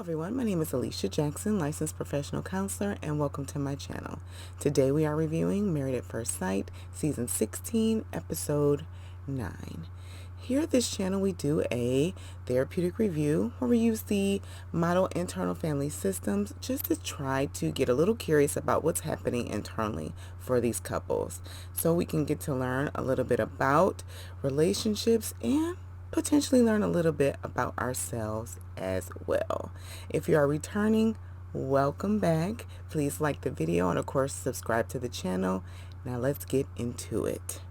Everyone, my name is Alicia Jackson, licensed professional counselor, and welcome to my channel. Today we are reviewing Married at First Sight, Season 16, Episode 9. Here at this channel we do a therapeutic review where we use the model internal family systems just to try to get a little curious about what's happening internally for these couples so we can get to learn a little bit about relationships and potentially learn a little bit about ourselves as well. If you are returning, welcome back. Please like the video and of course subscribe to the channel. Now let's get into it.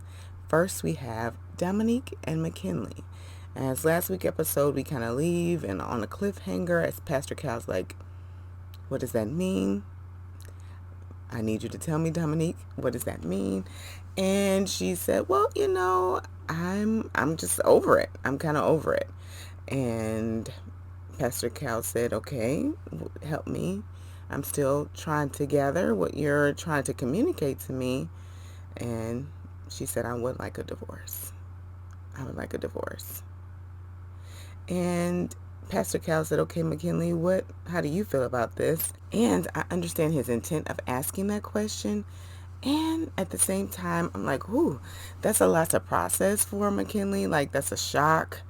First we have Dominique and McKinley. As last week's episode we kind of leave and on a cliffhanger as Pastor Cal's like, what does that mean? I need you to tell me, Dominique, what does that mean? And she said, well, I'm just over it. I'm kind of over it. And Pastor Cal said, okay, help me. I'm still trying to gather what you're trying to communicate to me. And she said, I would like a divorce. I would like a divorce. And Pastor Cal said, okay, McKinley, how do you feel about this? And I understand his intent of asking that question. And at the same time, I'm like, ooh, that's a lot to process for McKinley. Like, that's a shock.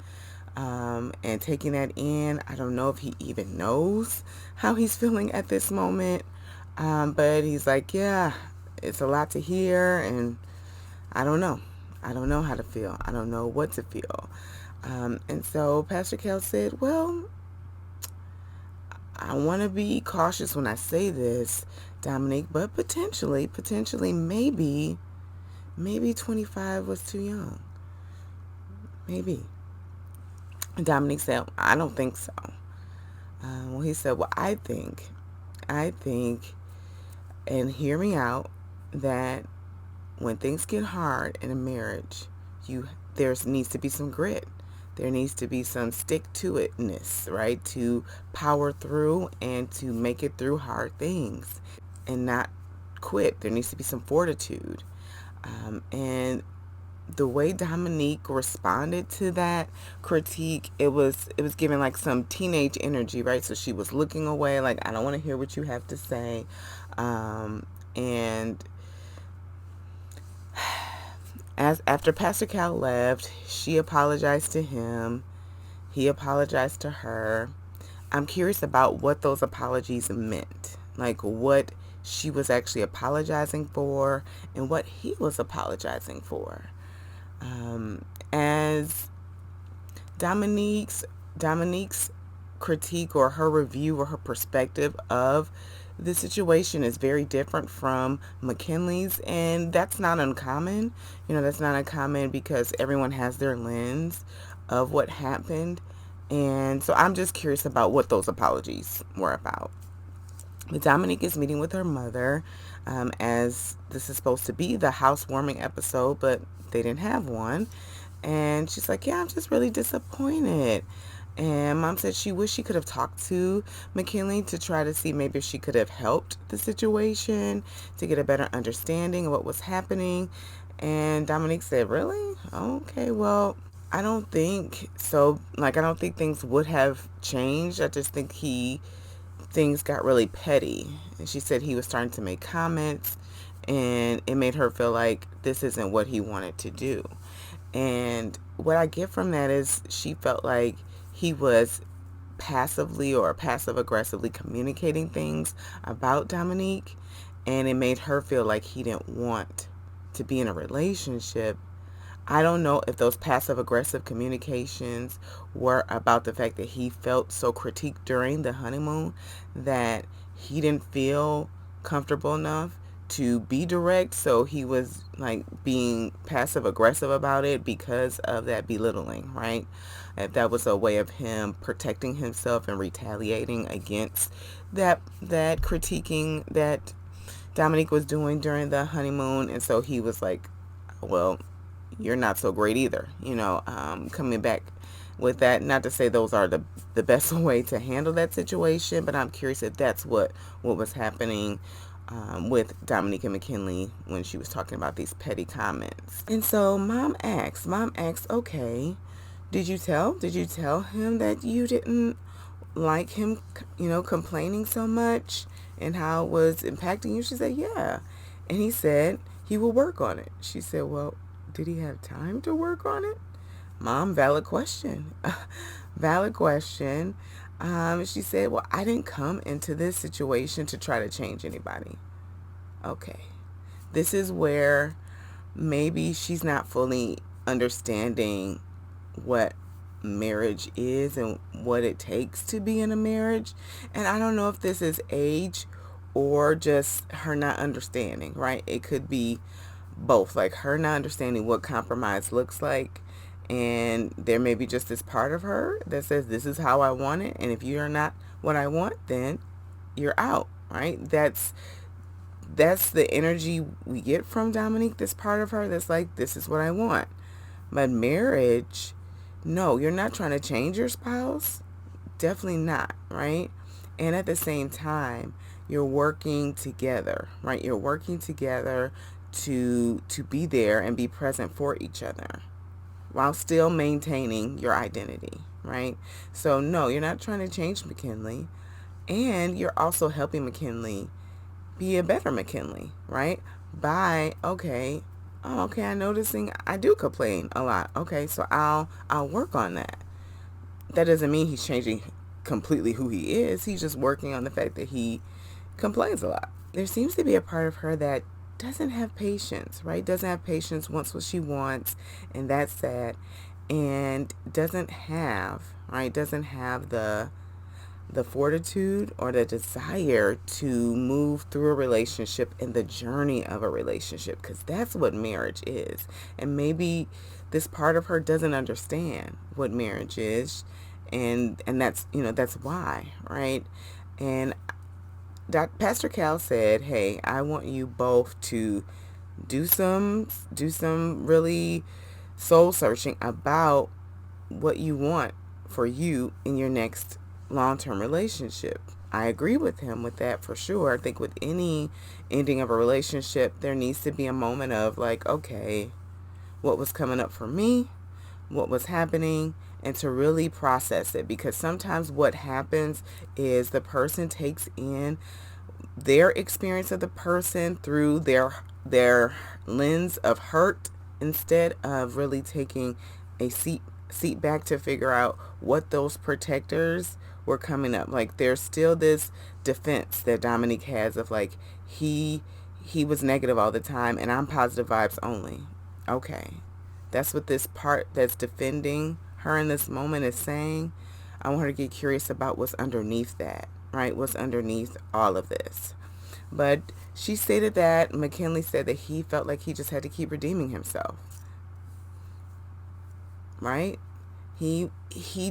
And taking that in, I don't know if he even knows how he's feeling at this moment. But he's like, yeah, it's a lot to hear. And I don't know. I don't know how to feel. I don't know what to feel. And so Pastor Cal said, well, I want to be cautious when I say this, Dominique, but potentially, maybe 25 was too young. Maybe. And Dominique said, I don't think so. Well, he said, well, I think, and hear me out, that when things get hard in a marriage, there needs to be some grit. There needs to be some stick-to-itness, right? To power through and to make it through hard things and not quit. There needs to be some fortitude. And the way Dominique responded to that critique, it was giving like some teenage energy, right? So she was looking away like, I don't want to hear what you have to say. And after Pastor Cal left, she apologized to him. He apologized to her. I'm curious about what those apologies meant. Like what she was actually apologizing for and what he was apologizing for. As Dominique's critique or her review or her perspective of the situation is very different from McKinley's, and that's not uncommon. That's not uncommon because everyone has their lens of what happened. And so I'm just curious about what those apologies were about. But Dominique is meeting with her mother, as this is supposed to be the housewarming episode, but they didn't have one. And she's like, yeah, I'm just really disappointed. And Mom said she wished she could have talked to McKinley to try to see maybe if she could have helped the situation to get a better understanding of what was happening. And Dominique said, really? Okay, well, I don't think so. Like, I don't think things would have changed. I just think things got really petty. And she said he was starting to make comments and it made her feel like this isn't what he wanted to do. And what I get from that is she felt like he was passively or passive aggressively communicating things about Dominique, and it made her feel like he didn't want to be in a relationship. I don't know if those passive aggressive communications were about the fact that he felt so critiqued during the honeymoon that he didn't feel comfortable enough to be direct, so he was like being passive aggressive about it because of that belittling, right? If that was a way of him protecting himself and retaliating against that critiquing that Dominique was doing during the honeymoon. And so he was like, well, you're not so great either, coming back with that. Not to say those are the best way to handle that situation, but I'm curious if that's what was happening with Dominique and McKinley when she was talking about these petty comments. And so mom asks, okay, did you tell him that you didn't like him, complaining so much and how it was impacting you? She said, yeah. And he said he will work on it. She said, well, did he have time to work on it? Mom, valid question. Valid question. She said, well, I didn't come into this situation to try to change anybody. Okay. This is where maybe she's not fully understanding what marriage is and what it takes to be in a marriage. And I don't know if this is age or just her not understanding, right? It could be both, like her not understanding what compromise looks like. And there may be just this part of her that says, this is how I want it. And if you're not what I want, then you're out, right? That's the energy we get from Dominique, this part of her that's like, this is what I want. But marriage, no, you're not trying to change your spouse. Definitely not, right? And at the same time, you're working together, right? You're working together to be there and be present for each other while still maintaining your identity, right? So no, you're not trying to change McKinley, and you're also helping McKinley be a better McKinley, right? By I'm noticing I do complain a lot. Okay, so I'll work on that. That doesn't mean he's changing completely who he is. He's just working on the fact that he complains a lot. There seems to be a part of her that doesn't have patience, right? Doesn't have patience, wants what she wants, and that's sad. And doesn't have, right? Doesn't have the fortitude or the desire to move through a relationship and the journey of a relationship, because that's what marriage is. And maybe this part of her doesn't understand what marriage is, and that's why, right? And Pastor Cal said, hey, I want you both to do some really soul searching about what you want for you in your next long-term relationship. I agree with him with that for sure. I think with any ending of a relationship, there needs to be a moment of like, okay, what was coming up for me, what was happening, and to really process it. Because sometimes what happens is the person takes in their experience of the person through their lens of hurt, instead of really taking a seat back to figure out what those protectors were coming up. Like there's still this defense that Dominique has of like he was negative all the time and I'm positive vibes only. Okay. That's what this part that's defending her in this moment is saying. I want her to get curious about what's underneath that, right? What's underneath all of this. But she stated that McKinley said that he felt like he just had to keep redeeming himself, right? He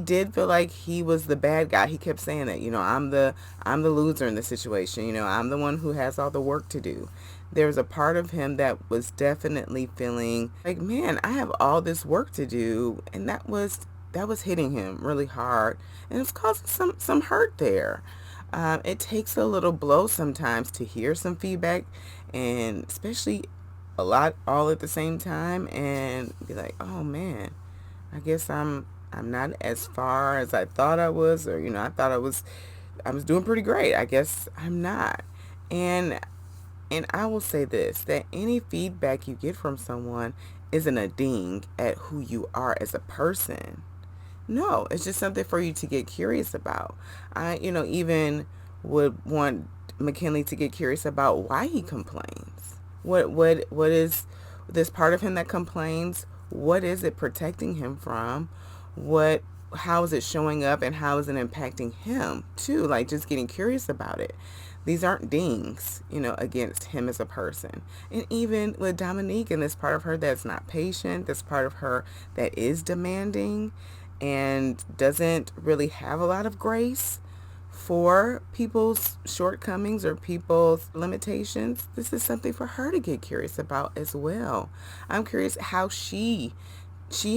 did feel like he was the bad guy. He kept saying that, I'm the loser in the situation. I'm the one who has all the work to do. There's a part of him that was definitely feeling like, man, I have all this work to do, and that was hitting him really hard, and it's causing some hurt there. It takes a little blow sometimes to hear some feedback, and especially a lot all at the same time, and be like, oh man, I guess I'm not as far as I thought I was, or I thought I was doing pretty great. I guess I'm not. And I will say this, that any feedback you get from someone isn't a ding at who you are as a person. No, it's just something for you to get curious about. I, even would want McKinley to get curious about why he complains. What is this part of him that complains? What is it protecting him from? How is it showing up, and how is it impacting him too? Like, just getting curious about it. These aren't dings, against him as a person. And even with Dominique and this part of her that's not patient, this part of her that is demanding and doesn't really have a lot of grace for people's shortcomings or people's limitations, this is something for her to get curious about as well. I'm curious how she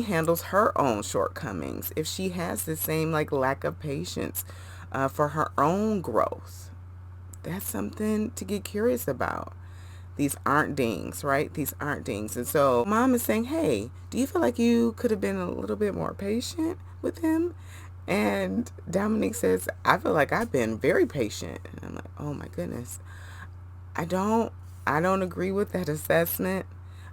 handles her own shortcomings, if she has the same like lack of patience for her own growth. That's something to get curious about. These aren't dings, right? These aren't dings. And so mom is saying, hey, do you feel like you could have been a little bit more patient with him? And Dominique says, I feel like I've been very patient. And I'm like, oh my goodness. I don't I don't agree with that assessment.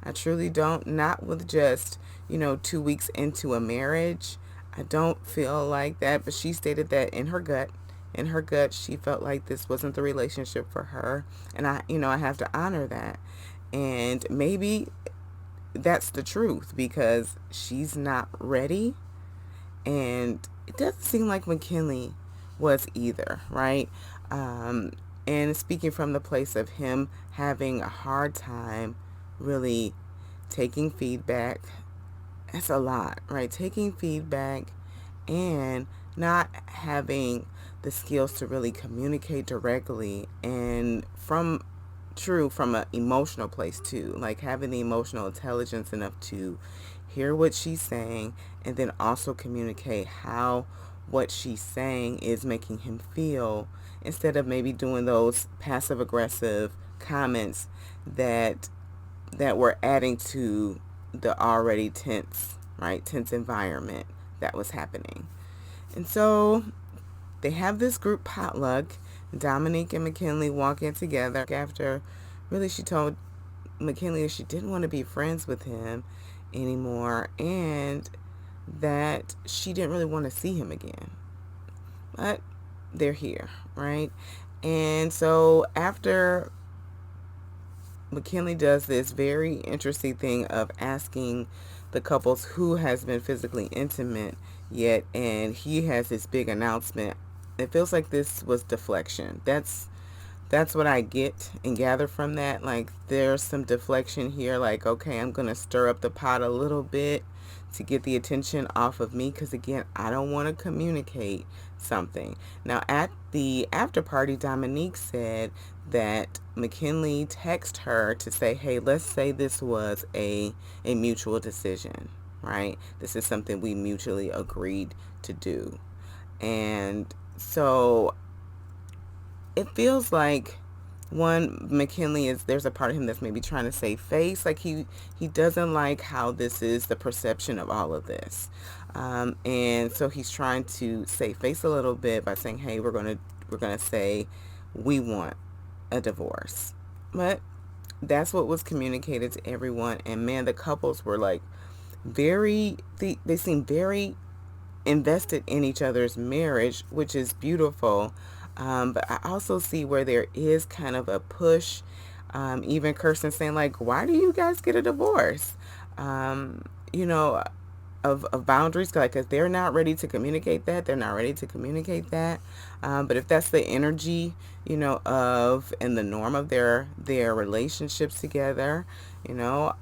I truly don't. Not with just, 2 weeks into a marriage. I don't feel like that. But she stated that in her gut, she felt like this wasn't the relationship for her. And I have to honor that. And maybe that's the truth because she's not ready. And it doesn't seem like McKinley was either, right? Um, and speaking from the place of him having a hard time really taking feedback, that's a lot, right? Taking feedback and not having the skills to really communicate directly and from an emotional place too, like having the emotional intelligence enough to hear what she's saying and then also communicate how what she's saying is making him feel, instead of maybe doing those passive aggressive comments that were adding to the already tense environment that was happening. And so they have this group potluck. Dominique and McKinley walk in together after really she told McKinley that she didn't want to be friends with him anymore and that she didn't really want to see him again. But they're here, right? And so after McKinley does this very interesting thing of asking the couples who has been physically intimate yet, and he has this big announcement. It feels like this was deflection. That's what I get and gather from that. Like there's some deflection here. Like, okay, I'm gonna stir up the pot a little bit to get the attention off of me because again, I don't want to communicate something. Now at the after party, Dominique said that McKinley texted her to say, hey, let's say this was a mutual decision, right? This is something we mutually agreed to do. And so it feels like one, McKinley is, there's a part of him that's maybe trying to save face, like he doesn't like how this is the perception of all of this, and so he's trying to save face a little bit by saying, hey, we're gonna say we want a divorce. But that's what was communicated to everyone, and man, the couples were like they seem very invested in each other's marriage, which is beautiful. But I also see where there is kind of a push. Even Kirsten saying like, "Why do you guys get a divorce?" Um, you know, of boundaries. Like if they're not ready to communicate that, they're not ready to communicate that. But if that's the energy, of and the norm of their relationships together, you know,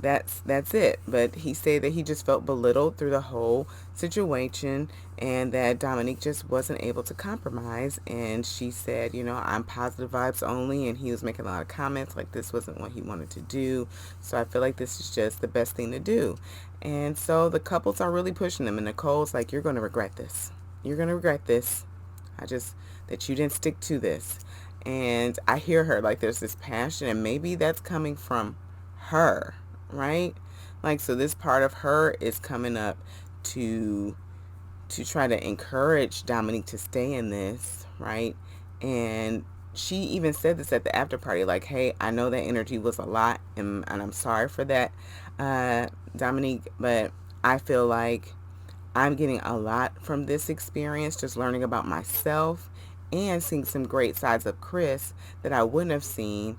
that's it. But he said that he just felt belittled through the whole situation and that Dominique just wasn't able to compromise. And she said, I'm positive vibes only. And he was making a lot of comments like this wasn't what he wanted to do. So I feel like this is just the best thing to do. And so the couples are really pushing them. And Nicole's like, you're going to regret this. You're going to regret this. That you didn't stick to this. And I hear her like there's this passion, and maybe that's coming from her, right? Like, so this part of her is coming up to try to encourage Dominique to stay in this, right? And she even said this at the after party, like, hey, I know that energy was a lot, and I'm sorry for that, Dominique, but I feel like I'm getting a lot from this experience, just learning about myself and seeing some great sides of Chris that I wouldn't have seen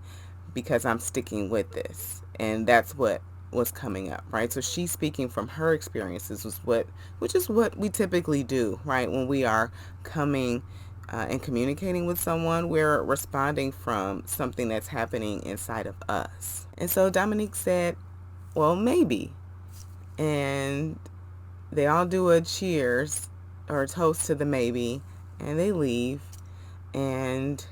because I'm sticking with this. And that's what was coming up, right? So she's speaking from her experiences, which is what we typically do, right? When we are coming and communicating with someone, we're responding from something that's happening inside of us. And so Dominique said, well, maybe. And they all do a cheers or a toast to the maybe, and they leave. And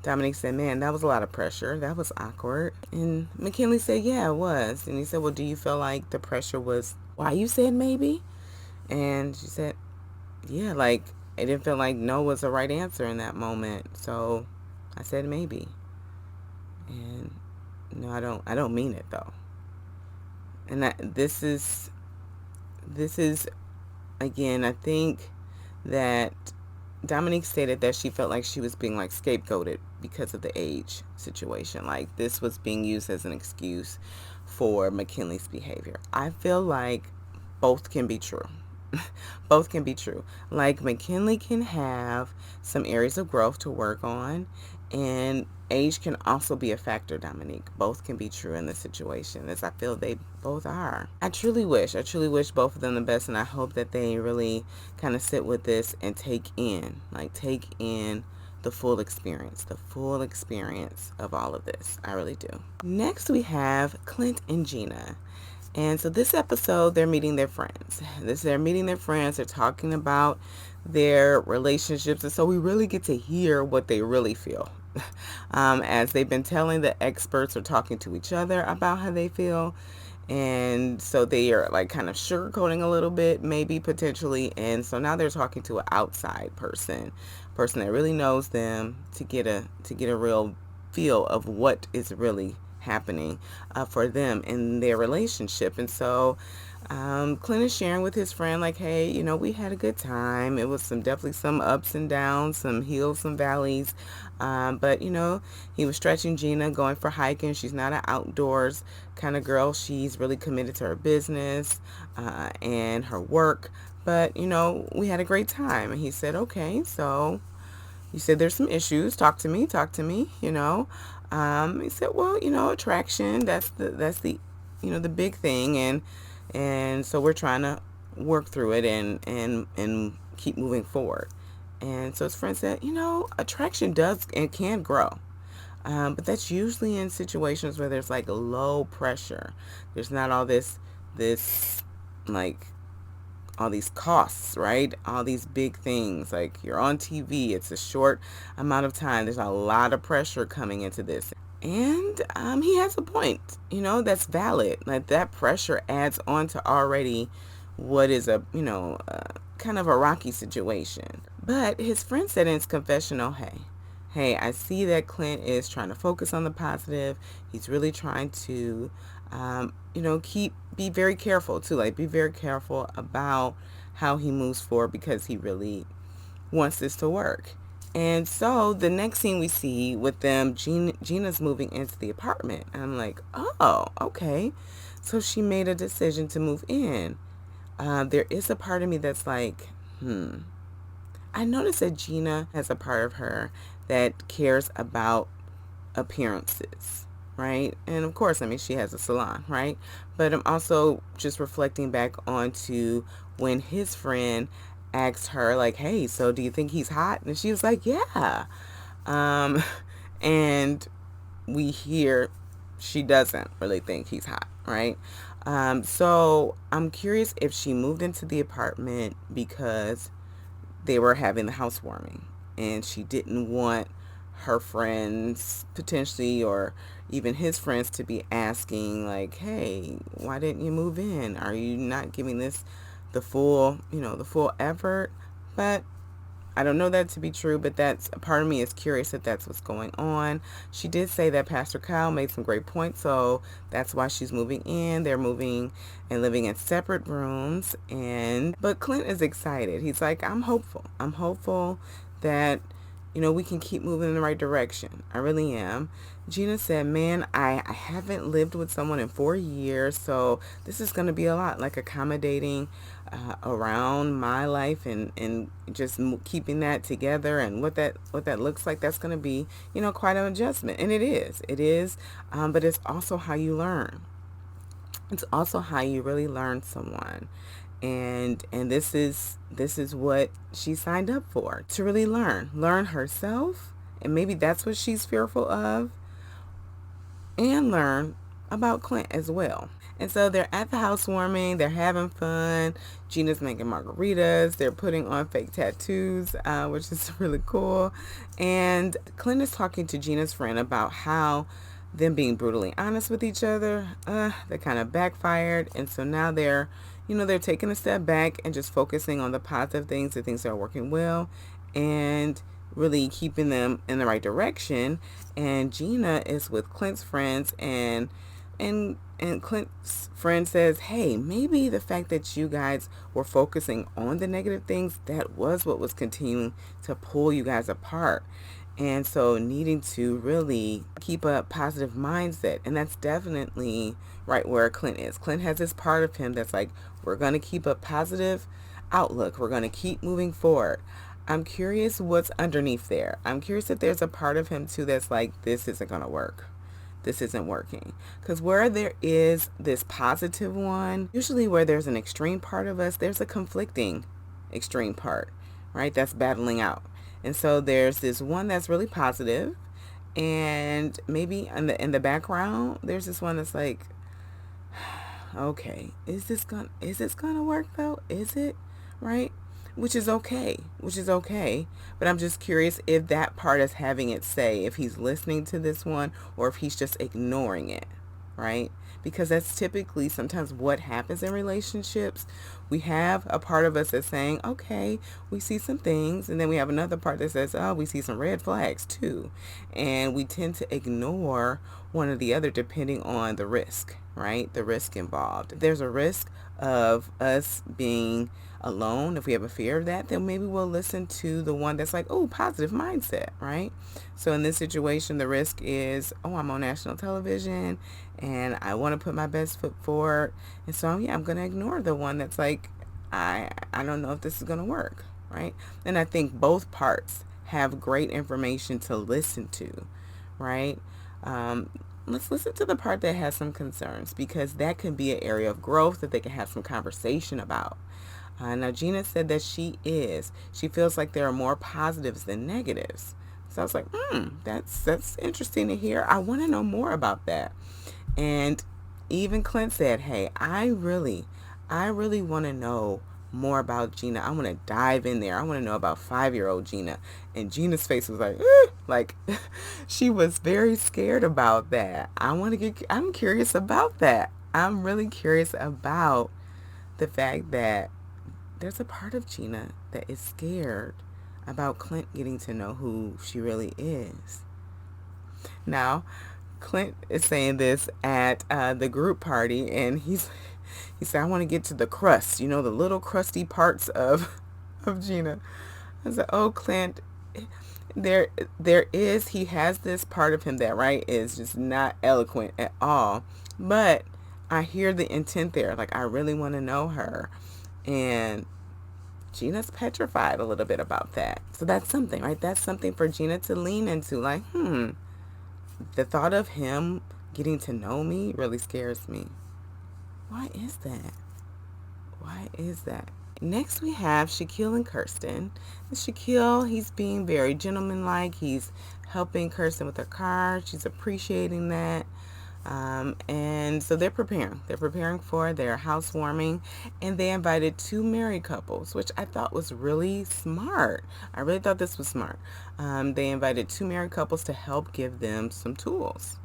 Dominique said, man, that was a lot of pressure. That was awkward. And McKinley said, yeah, it was. And he said, well, do you feel like the pressure was why you said maybe? And she said, yeah, like it didn't feel like no was the right answer in that moment. So I said maybe. And no, I don't mean it though. And this is again, I think that Dominique stated that she felt like she was being like scapegoated because of the age situation. Like this was being used as an excuse for McKinley's behavior. I feel like both can be true. Both can be true. Like McKinley can have some areas of growth to work on, and age can also be a factor, Dominique. Both can be true in this situation, as I feel they both are. I truly wish both of them the best, and I hope that they really kind of sit with this and take in the full experience of all of this. I really do. Next, we have Clint and Gina. And so this episode, they're meeting their friends. They're meeting their friends. They're talking about their relationships. And so we really get to hear what they really feel. As they've been telling, the experts are talking to each other about how they feel. And so they are like kind of sugarcoating a little bit, maybe potentially. And so now they're talking to an outside person that really knows them to get a real feel of what is really happening for them in their relationship. And so Clint is sharing with his friend, like, hey, we had a good time. It was definitely some ups and downs, some hills, some valleys. But he was stretching Gina, going for hiking. She's not an outdoors kind of girl. She's really committed to her business and her work. But, we had a great time. And he said, okay, so you said there's some issues. Talk to me. He said, well, attraction, that's the the big thing, and so we're trying to work through it and keep moving forward. And so his friend said, attraction does and can grow. But that's usually in situations where there's like low pressure. There's not all this like all these costs, right? All these big things, like you're on TV, it's a short amount of time. There's a lot of pressure coming into this. And he has a point, that's valid. Like that pressure adds on to already what is a kind of a rocky situation. But his friend said in his confessional, hey, I see that Clint is trying to focus on the positive. He's really trying to be very careful too, like be very careful about how he moves forward because he really wants this to work. And so the next scene we see with them, Gina's moving into the apartment. And I'm like, oh, okay. So she made a decision to move in. There is a part of me that's like, I noticed that Gina has a part of her that cares about appearances, right? And of course, she has a salon, right? But I'm also just reflecting back onto when his friend asked her, like, hey, so do you think he's hot? And she was like, yeah. And we hear she doesn't really think he's hot, right? So I'm curious if she moved into the apartment because they were having the housewarming and she didn't want her friends potentially, or even his friends, to be asking like, hey, why didn't you move in? Are you not giving this the full effort? But I don't know that to be true, but that's a part of me is curious if that's what's going on. She did say that Pastor Kyle made some great points, so that's why she's moving in. They're moving and living in separate rooms, but Clint is excited. He's like, I'm hopeful. I'm hopeful that we can keep moving in the right direction. I really am. Gina said, man, I haven't lived with someone in 4 years, so this is going to be a lot, like accommodating around my life and just keeping that together and what that looks like. That's going to be, quite an adjustment. And it is, but it's also how you learn. It's also how you really learn someone. And this is what she signed up for, to really learn herself, and maybe that's what she's fearful of, and learn about Clint as well. And so they're at the housewarming, they're having fun. Gina's making margaritas, they're putting on fake tattoos, which is really cool. And Clint is talking to Gina's friend about how them being brutally honest with each other, that kind of backfired. And so now they're taking a step back and just focusing on the positive things, the things that are working well, and really keeping them in the right direction. And Gina is with Clint's friends, and and Clint's friend says, hey, maybe the fact that you guys were focusing on the negative things, that was what was continuing to pull you guys apart. And so needing to really keep a positive mindset. And that's definitely right where Clint is. Clint has this part of him that's like, we're going to keep a positive outlook. We're going to keep moving forward. I'm curious what's underneath there. I'm curious if there's a part of him too that's like, this isn't going to work. This isn't working. Because where there is this positive one, usually where there's an extreme part of us, there's a conflicting extreme part, right? That's battling out. And so there's this one that's really positive, and maybe in the background, there's this one that's like, okay, is this gonna work though? Is it? Right? Which is okay. But I'm just curious if that part is having it say, if he's listening to this one or if he's just ignoring it, right? Because that's typically sometimes what happens in relationships. We have a part of us that's saying, okay, we see some things, and then we have another part that says, oh, we see some red flags too. And we tend to ignore one or the other depending on the risk, right? The risk involved. If there's a risk of us being alone, if we have a fear of that, then maybe we'll listen to the one that's like, oh, positive mindset, right? So in this situation, the risk is, oh, I'm on national television and I want to put my best foot forward. And so, yeah, I'm going to ignore the one that's like, I don't know if this is going to work, right? And I think both parts have great information to listen to, right? Let's listen to the part that has some concerns, because that can be an area of growth that they can have some conversation about. Now, Gina said that she feels like there are more positives than negatives. So I was like, that's interesting to hear. I want to know more about that. And even Clint said, hey, I really want to know more about Gina. I want to dive in there. I want to know about 5-year-old Gina. And Gina's face was like she was very scared about that. I'm curious about that. I'm really curious about the fact that there's a part of Gina that is scared about Clint getting to know who she really is. Now, Clint is saying this at the group party, and he said, I want to get to the crust, the little crusty parts of Gina. I said, oh, Clint, he has this part of him that, right, is just not eloquent at all. But I hear the intent there. Like, I really want to know her. And Gina's petrified a little bit about that. So that's something, right? That's something for Gina to lean into. Like, the thought of him getting to know me really scares me. Why is that? Next we have Shaquille and Kirsten. And Shaquille, he's being very gentlemanlike. He's helping Kirsten with her car. She's appreciating that. And so they're preparing for their housewarming, and they invited 2 married couples, which I thought was really smart. I really thought this was smart. They invited 2 married couples to help give them some tools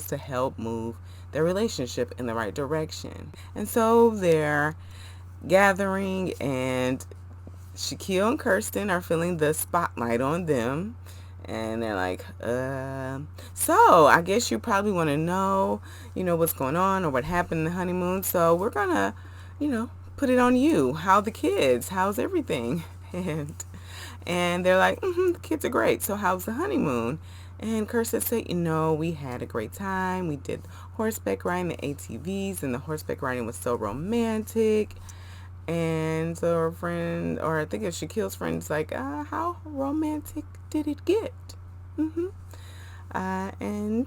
to help move their relationship in the right direction. And so they're gathering, and Shaquille and Kirsten are feeling the spotlight on them. And they're like, so I guess you probably want to know, what's going on or what happened in the honeymoon. So we're going to, put it on you. How the kids? How's everything? And they're like, the kids are great. So how's the honeymoon? And Kirsten said, we had a great time. We did horseback riding, the ATVs, and the horseback riding was so romantic. And so her friend, or I think it's Shaquille's friend's like, how romantic did it get? And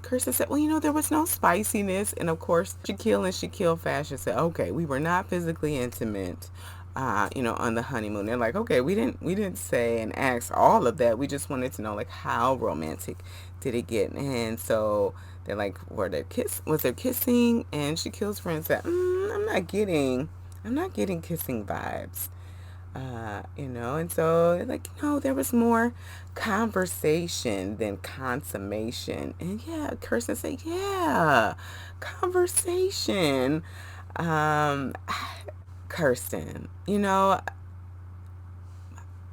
Kirsten said, well, there was no spiciness. And of course, Shaquille in Shaquille fashion said, okay, we were not physically intimate, on the honeymoon. They're like, okay, we didn't say and ask all of that. We just wanted to know, like, how romantic did it get? And so they're like, was there kissing? And Shaquille's friend said, I'm not getting kissing vibes. And so like, there was more conversation than consummation. And yeah, Kirsten said, yeah, conversation. Kirsten,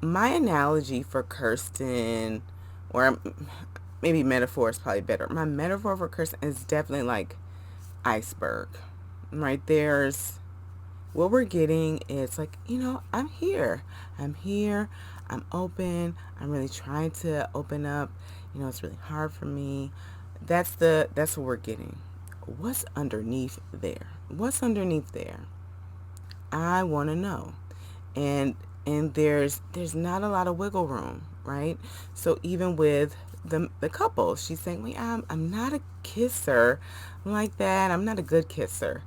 my analogy for Kirsten, or maybe metaphor is probably better. My metaphor for Kirsten is definitely like iceberg, right? There's what we're getting is like, I'm here. I'm here. I'm open. I'm really trying to open up. It's really hard for me. That's what we're getting. What's underneath there? What's underneath there? I want to know. And there's not a lot of wiggle room, right? So even with the couple, she's saying, "Wait, I'm not a kisser like that. I'm not a good kisser."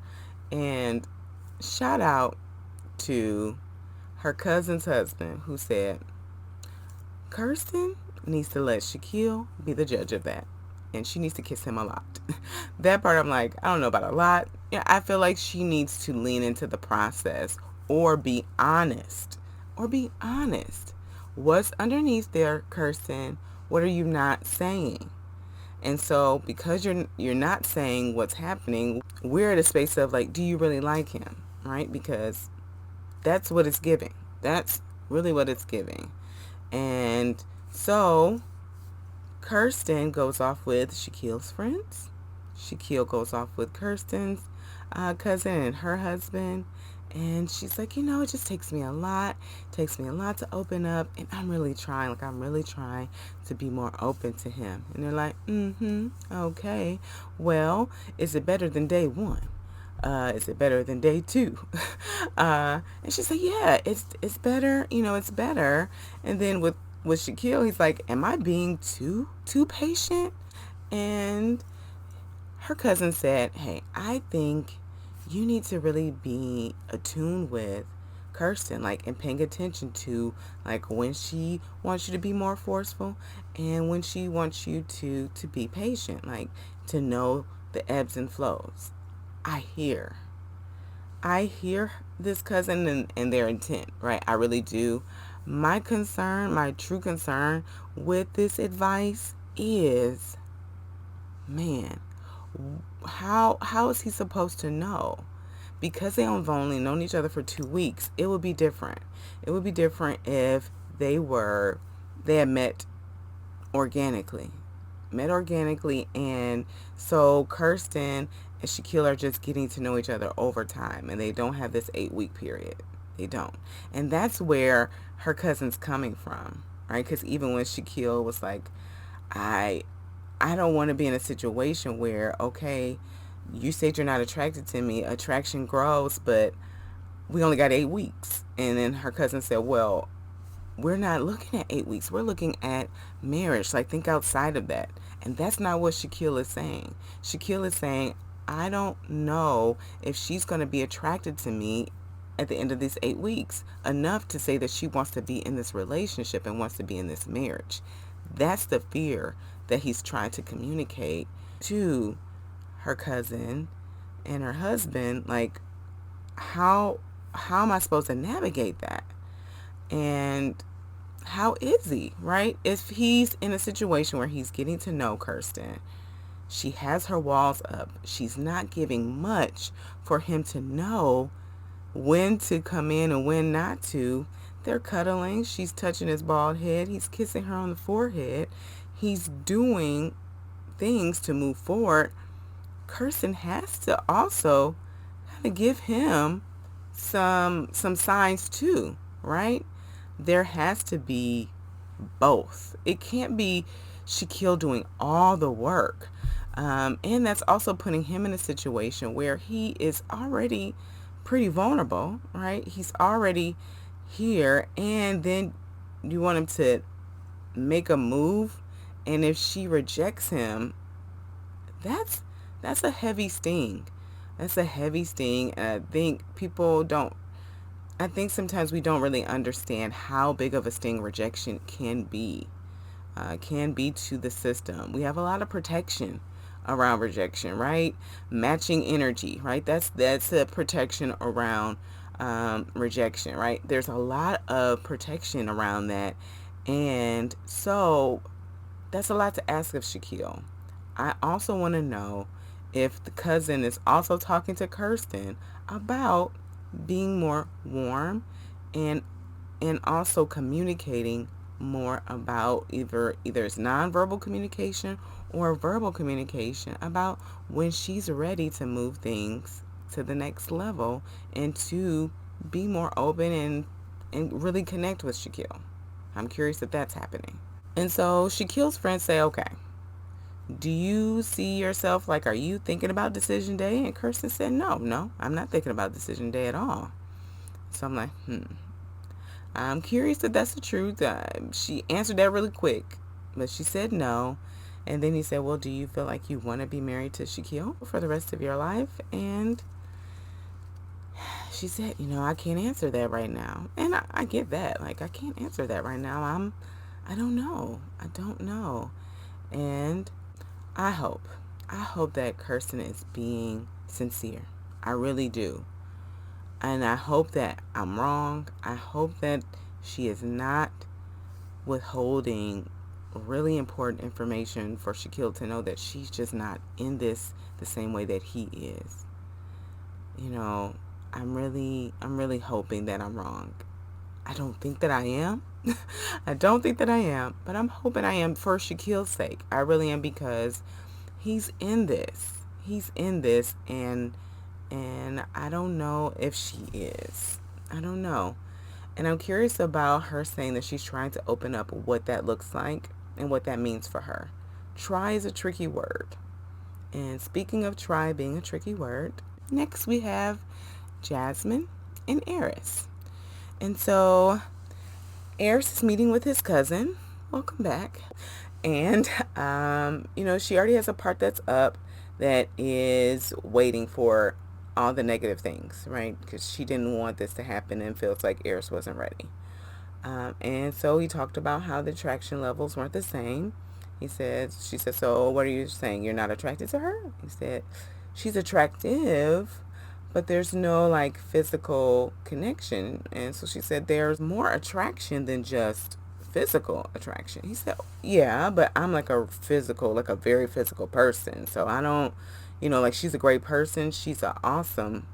And shout out to her cousin's husband who said, Kirsten needs to let Shaquille be the judge of that. And she needs to kiss him a lot. That part I'm like, I don't know about a lot. Yeah, I feel like she needs to lean into the process or be honest. Or be honest. What's underneath there, Kirsten? What are you not saying? And so because you're not saying what's happening, we're at a space of like, do you really like him? Right? Because that's what it's giving. That's really what it's giving. And so Kirsten goes off with Shaquille's friends. Shaquille goes off with Kirsten's cousin and her husband. And she's like, it just takes me a lot. It takes me a lot to open up. And I'm really trying. Like, I'm really trying to be more open to him. And they're like, okay. Well, is it better than day one? Is it better than day two? And she's like, yeah, it's better. It's better. And then with Shaquille, he's like, am I being too patient? And her cousin said, hey, I think you need to really be attuned with Kirsten, like, and paying attention to, like, when she wants you to be more forceful and when she wants you to be patient, like, to know the ebbs and flows. I hear this cousin and their intent, right? I really do. My true concern with this advice is, man, how is he supposed to know? Because they have only known each other for 2 weeks, it would be different. It would be different if they had met organically. And so Kirsten and Shaquille are just getting to know each other over time, and they don't have this 8-week period. They don't. And that's where her cousin's coming from, right? Because even when Shaquille was like, I don't want to be in a situation where, okay, you said you're not attracted to me, attraction grows, but we only got 8 weeks. And then her cousin said, well, we're not looking at 8 weeks. We're looking at marriage. Like, think outside of that. And that's not what Shaquille is saying. Shaquille is saying, I don't know if she's going to be attracted to me at the end of these 8 weeks enough to say that she wants to be in this relationship and wants to be in this marriage. That's the fear that he's trying to communicate to her cousin and her husband. Like, how am I supposed to navigate that? And how is he, right? If he's in a situation where he's getting to know Kirsten, she has her walls up, she's not giving much for him to know when to come in and when not to. They're cuddling, she's touching his bald head, he's kissing her on the forehead, he's doing things to move forward. Kirsten has to also kind of give him some signs too, right? There has to be both. It can't be Shaquille doing all the work. And that's also putting him in a situation where he is already pretty vulnerable, right? He's already here, and then you want him to make a move, and if she rejects him, that's a heavy sting. That's a heavy sting, and I think sometimes we don't really understand how big of a sting rejection can be to the system. We have a lot of protection around rejection, right? Matching energy, right? That's a protection around rejection, right? There's a lot of protection around that. And so that's a lot to ask of Shaquille. I also want to know if the cousin is also talking to Kirsten about being more warm and also communicating more about either it's nonverbal communication or verbal communication about when she's ready to move things to the next level and to be more open and really connect with Shaquille. I'm curious if that's happening. And so Shaquille's friends say, okay, do you see yourself, like, are you thinking about decision day? And Kirsten said, no, I'm not thinking about decision day at all. So I'm like, I'm curious if that's the truth. She answered that really quick, but she said no. And then he said, well, do you feel like you want to be married to Shaquille for the rest of your life? And she said, I can't answer that right now. And I get that. Like, I can't answer that right now. I don't know. And I hope that Kirsten is being sincere. I really do. And I hope that I'm wrong. I hope that she is not withholding really important information for Shaquille to know that she's just not in this the same way that he is. I'm really hoping that I'm wrong. I don't think that I am. I don't think that I am, but I'm hoping I am for Shaquille's sake. I really am, because he's in this. And I don't know if she is. I don't know. And I'm curious about her saying that she's trying to open up what that looks like and what that means for her. Try is a tricky word. And speaking of try being a tricky word, next we have Jasmine and Eris. And so Eris is meeting with his cousin. Welcome back. And, she already has a part that's up that is waiting for all the negative things, right? Because she didn't want this to happen and feels like Eris wasn't ready. And so he talked about how the attraction levels weren't the same. She said, so what are you saying? You're not attracted to her? He said, she's attractive, but there's no like physical connection. And so she said, there's more attraction than just physical attraction. He said, yeah, but I'm like a very physical person. So I don't, like, she's a great person. She's an awesome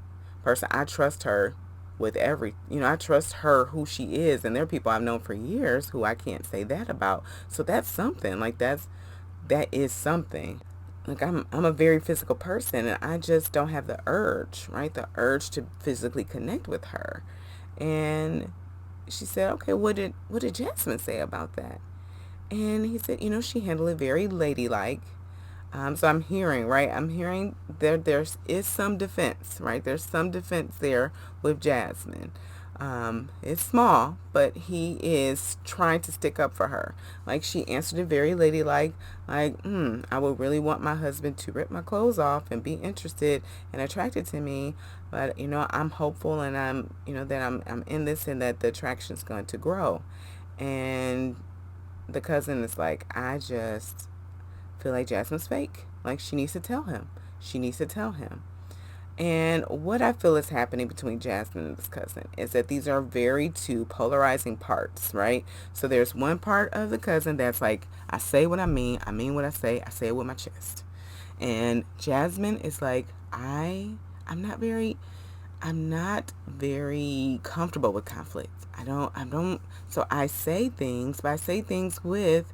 person. I trust her with I trust her who she is. And there are people I've known for years who I can't say that about. So that's something. Like, that is something. Like, I'm a very physical person, and I just don't have the urge, right? The urge to physically connect with her. And she said, okay, what did Jasmine say about that? And he said, she handled it very ladylike. So I'm hearing there is some defense, right? There's some defense there with Jasmine. It's small, but he is trying to stick up for her. Like, she answered it very ladylike, like, I would really want my husband to rip my clothes off and be interested and attracted to me. But, I'm hopeful, and I'm, that I'm in this, and that the attraction's going to grow. And the cousin is like, I just feel like Jasmine's fake. Like, she needs to tell him. And what I feel is happening between Jasmine and this cousin is that these are very two polarizing parts, right? So there's one part of the cousin that's like, I say what I mean what I say it with my chest. And Jasmine is like, I'm not very comfortable with conflict. So I say things, but I say things with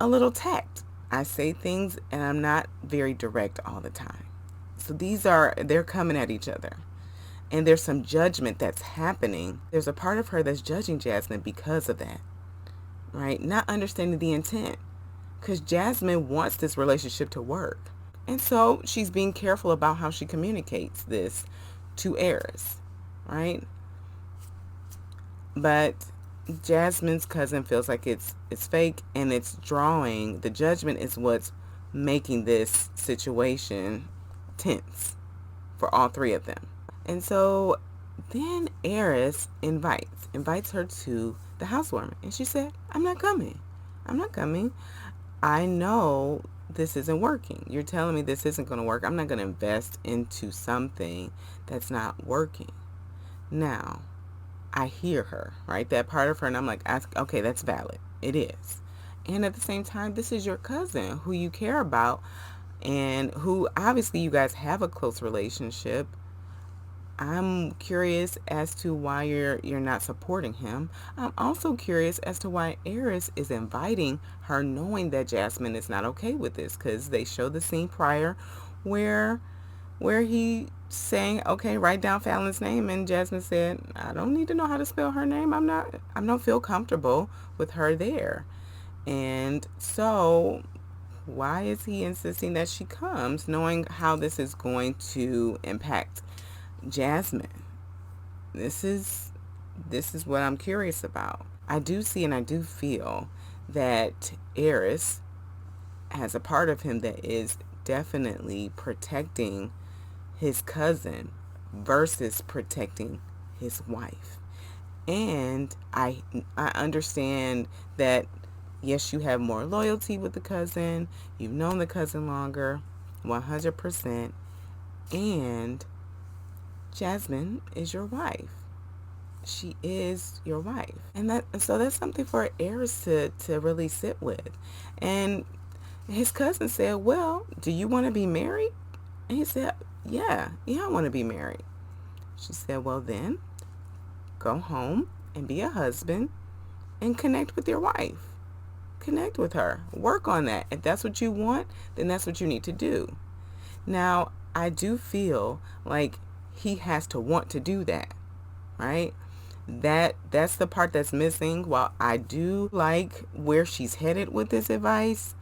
a little tact. I say things, and I'm not very direct all the time. So they're coming at each other. And there's some judgment that's happening. There's a part of her that's judging Jasmine because of that, right? Not understanding the intent. Because Jasmine wants this relationship to work. And so she's being careful about how she communicates this to Eris, right? But Jasmine's cousin feels like it's fake, and it's drawing. The judgment is what's making this situation tense for all three of them. And so then Eris invites her to the housewarming, and she said, I'm not coming. I know this isn't working. You're telling me this isn't going to work. I'm not going to invest into something that's not working. Now, I hear her, right? That part of her, and I'm like, okay, that's valid. It is. And at the same time, this is your cousin who you care about, and who obviously you guys have a close relationship. I'm curious as to why you're not supporting him. I'm also curious as to why Eris is inviting her, knowing that Jasmine is not okay with this, because they show the scene prior where he saying, okay, write down Fallon's name, and Jasmine said, I don't need to know how to spell her name. I don't feel comfortable with her there. And so why is he insisting that she comes, knowing how this is going to impact Jasmine? This is what I'm curious about. I do see and I do feel that Eris has a part of him that is definitely protecting his cousin versus protecting his wife. And I understand that yes, you have more loyalty with the cousin. You've known the cousin longer, 100%. And Jasmine is your wife. She is your wife. And that's something for Eris to really sit with. And his cousin said, well, do you want to be married? And he said, yeah, I want to be married. She said, well, then go home and be a husband and connect with your wife. Connect with her. Work on that. If that's what you want, then that's what you need to do. Now, I do feel like he has to want to do that, right? That's the part that's missing. While I do like where she's headed with this advice,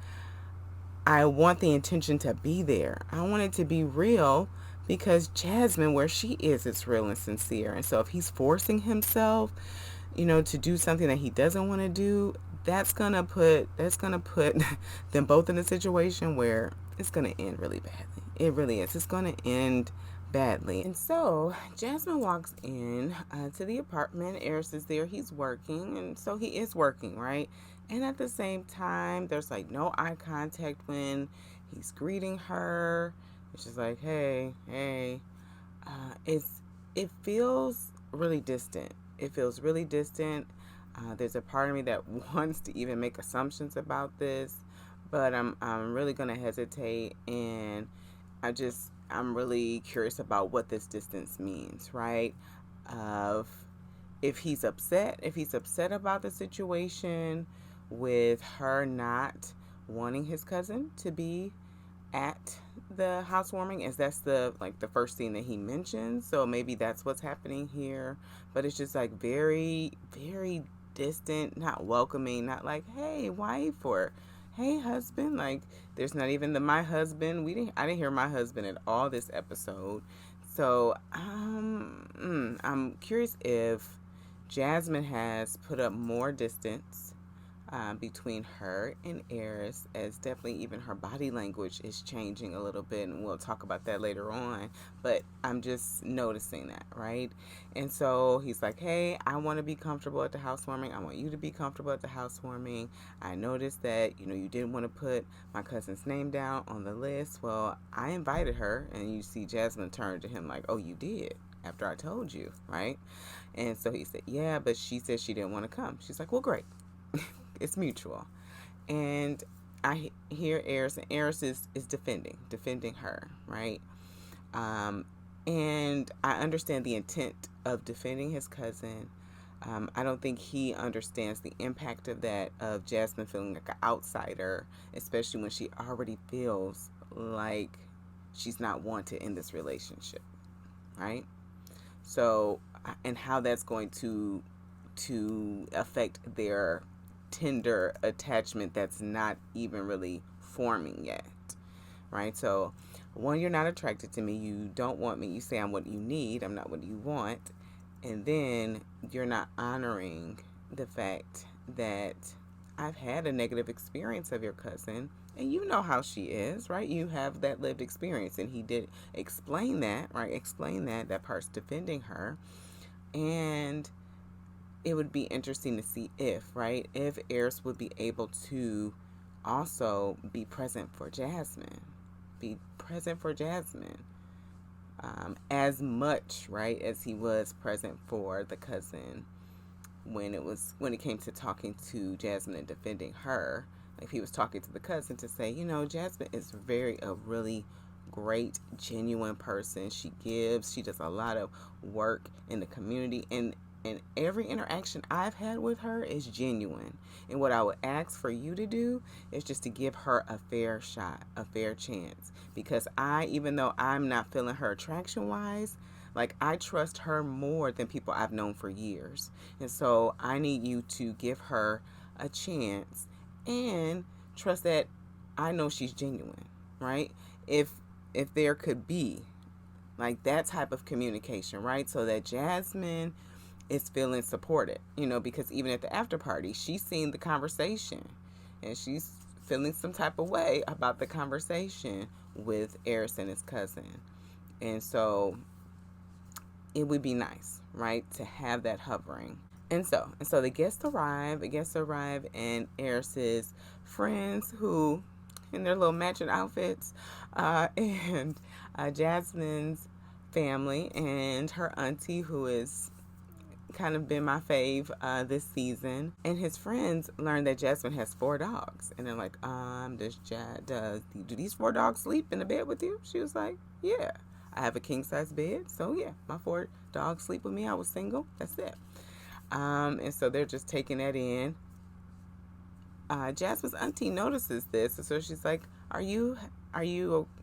I want the intention to be there. I want it to be real because Jasmine, where she is real and sincere. And so if he's forcing himself, to do something that he doesn't want to do, that's gonna put them both in a situation where it's gonna end really badly. It really is. It's gonna end badly. And so Jasmine walks in to the apartment. Eris is there. He's working, and so he is working, right? And at the same time, there's like no eye contact when he's greeting her. It's just like, hey, hey. It feels really distant. It feels really distant. There's a part of me that wants to even make assumptions about this, but I'm really gonna hesitate, and I'm really curious about what this distance means, right? Of if he's upset about the situation with her not wanting his cousin to be at the housewarming, as that's the first thing that he mentions. So maybe that's what's happening here. But it's just like very, very distant, not welcoming, not like, hey, wife, or hey, husband. Like there's not even the my husband. I didn't hear my husband at all this episode. So I'm curious if Jasmine has put up more distance between her and Eris, as definitely even her body language is changing a little bit, and we'll talk about that later on. But I'm just noticing that, right? And so he's like, hey, I want to be comfortable at the housewarming. I want you to be comfortable at the housewarming. I noticed that, you didn't want to put my cousin's name down on the list. Well, I invited her, and you see Jasmine turn to him like, oh, you did? After I told you, right? And so he said, yeah, but she said she didn't want to come. She's like, well, great. It's mutual. And I hear Eris, and Eris is defending her, right? And I understand the intent of defending his cousin. I don't think he understands the impact of that, of Jasmine feeling like an outsider, especially when she already feels like she's not wanted in this relationship, right? So, and how that's going to affect their tender attachment that's not even really forming yet, right? So, one, you're not attracted to me. You don't want me. You say I'm what you need. I'm not what you want. And then you're not honoring the fact that I've had a negative experience of your cousin, and you know how she is, right? You have that lived experience, and he did explain that, right? Explain that part's defending her. And it would be interesting to see if Eris would be able to also be present for Jasmine, as much, right, as he was present for the cousin when it came to talking to Jasmine and defending her. If he was talking to the cousin to say, Jasmine is a really great, genuine person. She gives. She does a lot of work in the community, and every interaction I've had with her is genuine. And what I would ask for you to do is just to give her a fair shot, a fair chance. Because even though I'm not feeling her attraction wise, like, I trust her more than people I've known for years. And so I need you to give her a chance and trust that I know she's genuine, right? If there could be like that type of communication, right? So that Jasmine is feeling supported, because even at the after party, she's seen the conversation and she's feeling some type of way about the conversation with Eris and his cousin. And so it would be nice, right, to have that hovering. And so the guests arrive, and Eris's friends, who in their little matching outfits, and Jasmine's family and her auntie, who is kind of been my fave this season, and his friends learn that Jasmine has 4 dogs, and they're like, do these 4 dogs sleep in the bed with you? She was like, yeah, I have a king size bed, so yeah, my 4 dogs sleep with me. I was single, that's it. And so they're just taking that in. Jasmine's auntie notices this, and so she's like, are you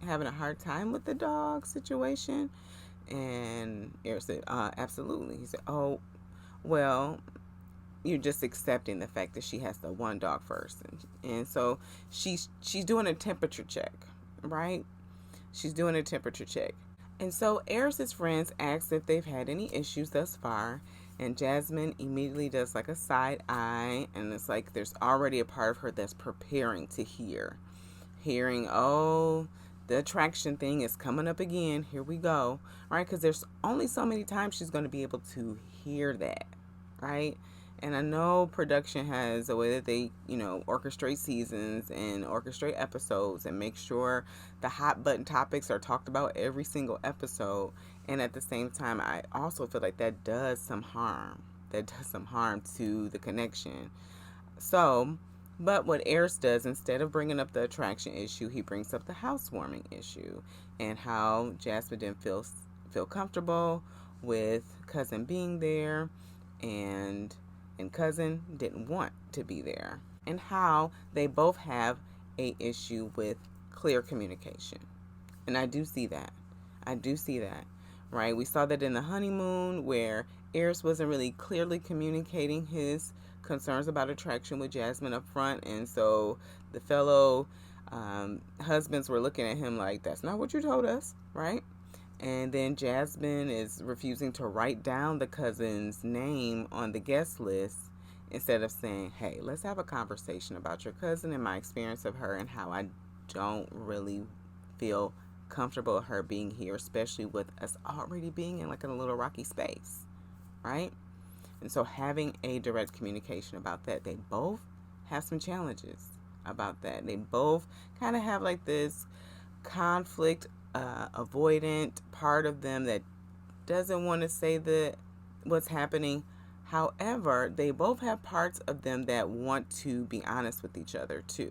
having a hard time with the dog situation? And Eric said, absolutely. He said, oh, well, you're just accepting the fact that she has the 1 dog first. And so she's doing a temperature check, right? She's doing a temperature check. And so Eris's friends ask if they've had any issues thus far, and Jasmine immediately does like a side eye, and it's like there's already a part of her that's preparing to hearing, oh, the attraction thing is coming up again. Here we go, right? Because there's only so many times she's going to be able to hear that, right? And I know production has a way that they, orchestrate seasons and orchestrate episodes and make sure the hot button topics are talked about every single episode. And at the same time, I also feel like that does some harm. That does some harm to the connection. So, but what Eris does, instead of bringing up the attraction issue, he brings up the housewarming issue and how Jasmine didn't feel comfortable with cousin being there, and cousin didn't want to be there, and how they both have a issue with clear communication. And I do see that, right? We saw that in the honeymoon, where Eris wasn't really clearly communicating his concerns about attraction with Jasmine up front, and so the fellow husbands were looking at him like, that's not what you told us, right? And then Jasmine is refusing to write down the cousin's name on the guest list, instead of saying, hey, let's have a conversation about your cousin and my experience of her and how I don't really feel comfortable with her being here, especially with us already being in like a little rocky space, right? And so having a direct communication about that. They both have some challenges about that. They both kind of have like this conflict avoidant part of them that doesn't want to say what's happening. However, they both have parts of them that want to be honest with each other too.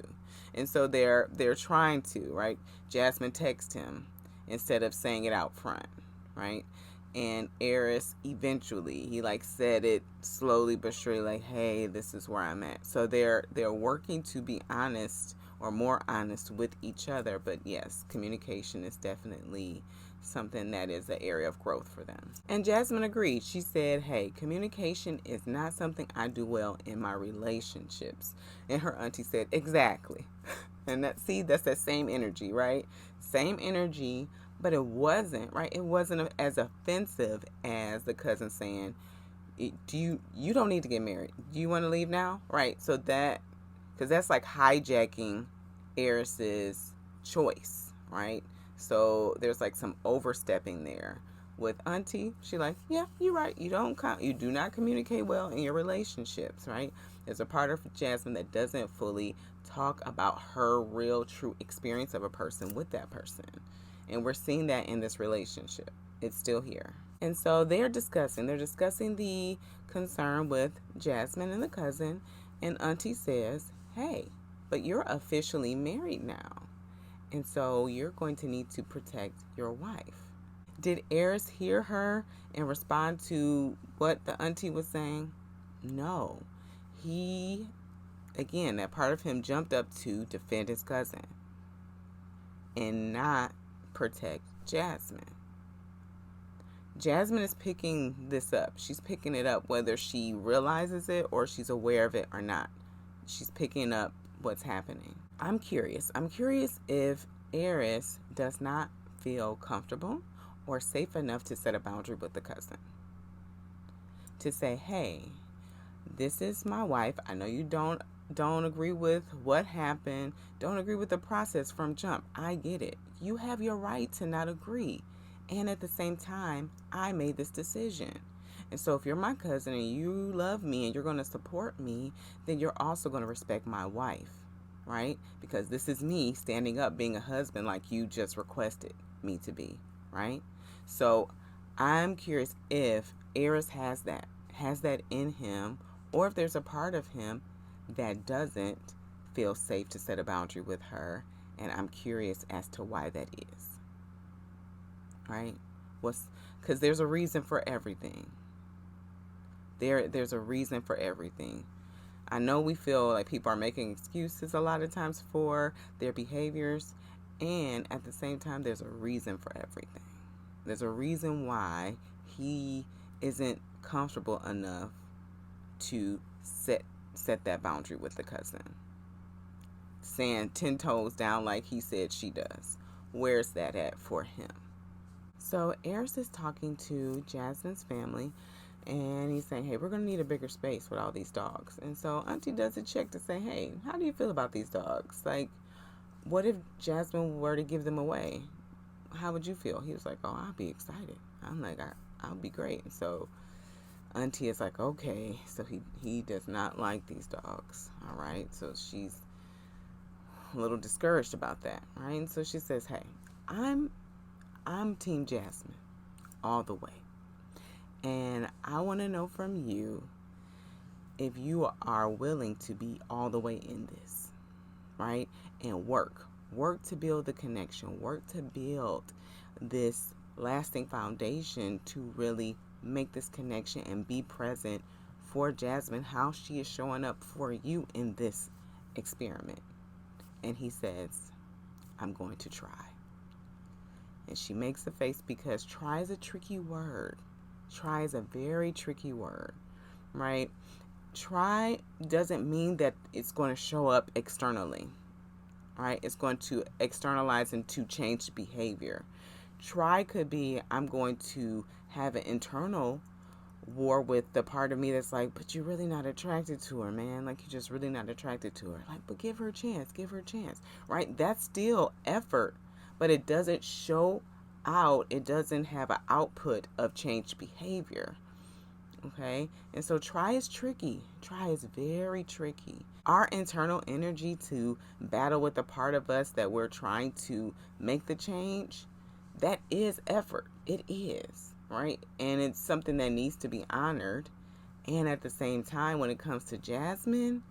And so they're trying to, right? Jasmine texts him instead of saying it out front, right? And Eris eventually, he like said it slowly but surely, like, hey, this is where I'm at. So they're working to be honest, or more honest with each other. But yes, communication is definitely something that is an area of growth for them. And Jasmine agreed. She said, hey, communication is not something I do well in my relationships. And her auntie said, exactly. And that's that same energy, right? Same energy, but it wasn't, right? It wasn't as offensive as the cousin saying, you don't need to get married. Do you want to leave now? Right? So because that's like hijacking Eris's choice, right? So there's like some overstepping there. With auntie, she like, yeah, you're right. You do not communicate well in your relationships, right? There's a part of Jasmine that doesn't fully talk about her real, true experience of a person with that person. And we're seeing that in this relationship. It's still here. And so they're discussing the concern with Jasmine and the cousin. And auntie says, hey, but you're officially married now. And so you're going to need to protect your wife. Did Eris hear her and respond to what the auntie was saying? No. He, again, that part of him jumped up to defend his cousin and not protect Jasmine. Jasmine is picking this up. She's picking it up whether she realizes it or she's aware of it or not. She's picking up what's happening. I'm curious. I'm curious if Eris does not feel comfortable or safe enough to set a boundary with the cousin. To say, hey, this is my wife. I know you don't agree with what happened. Don't agree with the process from jump. I get it. You have your right to not agree. And at the same time, I made this decision. And so if you're my cousin and you love me and you're going to support me, then you're also going to respect my wife, right? Because this is me standing up being a husband like you just requested me to be, right? So I'm curious if Eris has that in him, or if there's a part of him that doesn't feel safe to set a boundary with her. And I'm curious as to why that is. Right? Because there's a reason for everything. There's a reason for everything. I know we feel like people are making excuses a lot of times for their behaviors, and at the same time, there's a reason for everything. There's a reason why he isn't comfortable enough to set that boundary with the cousin. Saying 10 toes down like he said she does. Where's that at for him? So Eris is talking to Jasmine's family, and he's saying, hey, we're going to need a bigger space with all these dogs. And so Auntie does a check to say, hey, how do you feel about these dogs? Like, what if Jasmine were to give them away? How would you feel? He was like, oh, I'll be excited. I'm like, I'll be great. And so Auntie is like, okay. So he does not like these dogs. All right. So she's a little discouraged about that. Right. And so she says, hey, I'm Team Jasmine all the way. And I want to know from you if you are willing to be all the way in this, right? And work to build the connection, work to build this lasting foundation to really make this connection and be present for Jasmine, how she is showing up for you in this experiment. And he says, I'm going to try. And she makes a face because try is a tricky word. Try is a very tricky word, right? Try doesn't mean that it's going to show up externally, right? It's going to externalize into changed behavior. Try could be, I'm going to have an internal war with the part of me that's like, but you're really not attracted to her, man. Like, you're just really not attracted to her. Like, but give her a chance, right? That's still effort. But it doesn't show out. It doesn't have an output of changed behavior. Okay? And so try is tricky. Try is very tricky. Our internal energy to battle with the part of us that we're trying to make the change, that is effort. It is. Right? And it's something that needs to be honored. And at the same time, when it comes to Jasmine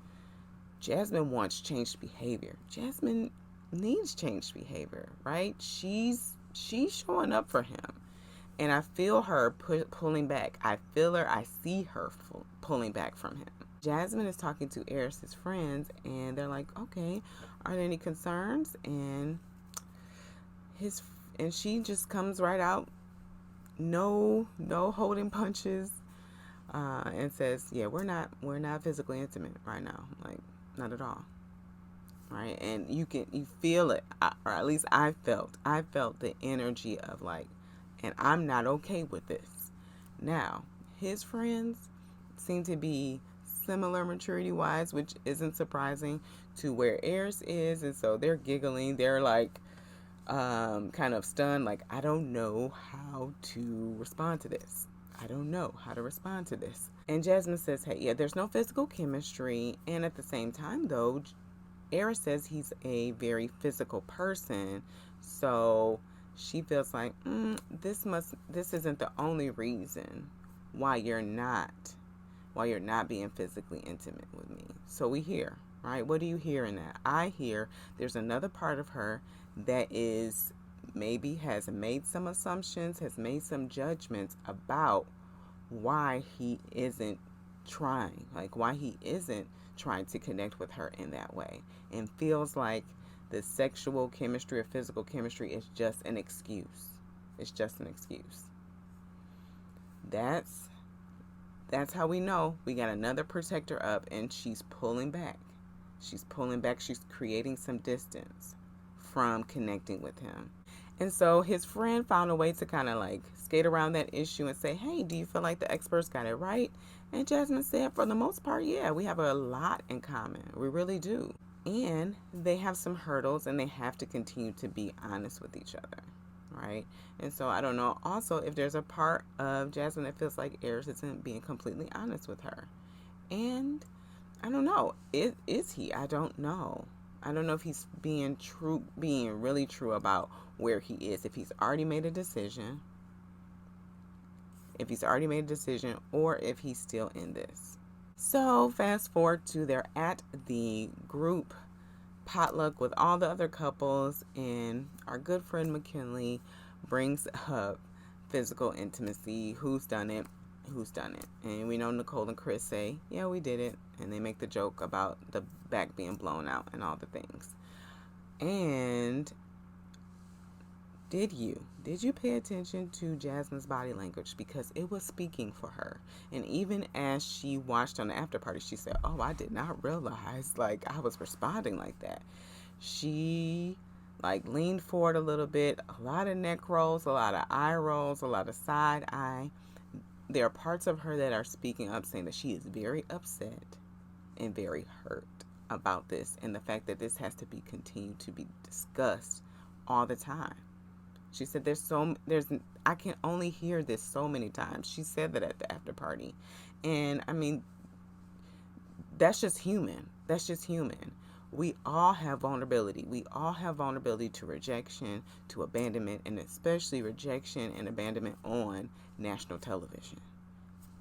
wants changed behavior. Jasmine needs changed behavior, right? She's showing up for him, and I feel her pulling back. I see her pulling back from him. Jasmine is talking to Eris's friends, and they're like, okay, are there any concerns? And she just comes right out, no holding punches, and says, yeah, we're not physically intimate right now, like, not at all. Right? And you feel it, or at least I felt the energy of like, and I'm not okay with this. Now, his friends seem to be similar maturity wise, which isn't surprising to where Eris is, and so they're giggling, they're like kind of stunned, like, I don't know how to respond to this. And Jasmine says, hey, yeah, there's no physical chemistry, and at the same time though, Eris says he's a very physical person, so she feels like this isn't the only reason why you're not being physically intimate with me. So we hear, right? What do you hear in that? I hear there's another part of her that is maybe has made some assumptions, has made some judgments about why he isn't trying, like why he isn't trying to connect with her in that way, and feels like the sexual chemistry or physical chemistry is just an excuse. It's just an excuse. That's how we know we got another protector up, and she's pulling back. She's pulling back. She's creating some distance from connecting with him. And so his friend found a way to kind of like skate around that issue and say, hey, do you feel like the experts got it right? And Jasmine said, for the most part, yeah, we have a lot in common. We really do. And they have some hurdles, and they have to continue to be honest with each other, right? And so I don't know also if there's a part of Jasmine that feels like Eris isn't being completely honest with her. And I don't know. Is he? I don't know. I don't know if he's being really true about where he is. If he's already made a decision, or if he's still in this. So fast forward to they're at the group potluck with all the other couples, and our good friend McKinley brings up physical intimacy. Who's done it? And we know Nicole and Chris say, yeah, we did it. And they make the joke about the back being blown out and all the things. And did you pay attention to Jasmine's body language? Because it was speaking for her. And even as she watched on the after party, she said, oh, I did not realize like I was responding like that. She like leaned forward a little bit, a lot of neck rolls, a lot of eye rolls, a lot of side eye. There are parts of her that are speaking up, saying that she is very upset and very hurt about this, and the fact that this has to be continued to be discussed all the time. She said I can only hear this so many times. She said that at the after party. And I mean, that's just human. We all have vulnerability. We all have vulnerability to rejection, to abandonment, and especially rejection and abandonment on national television.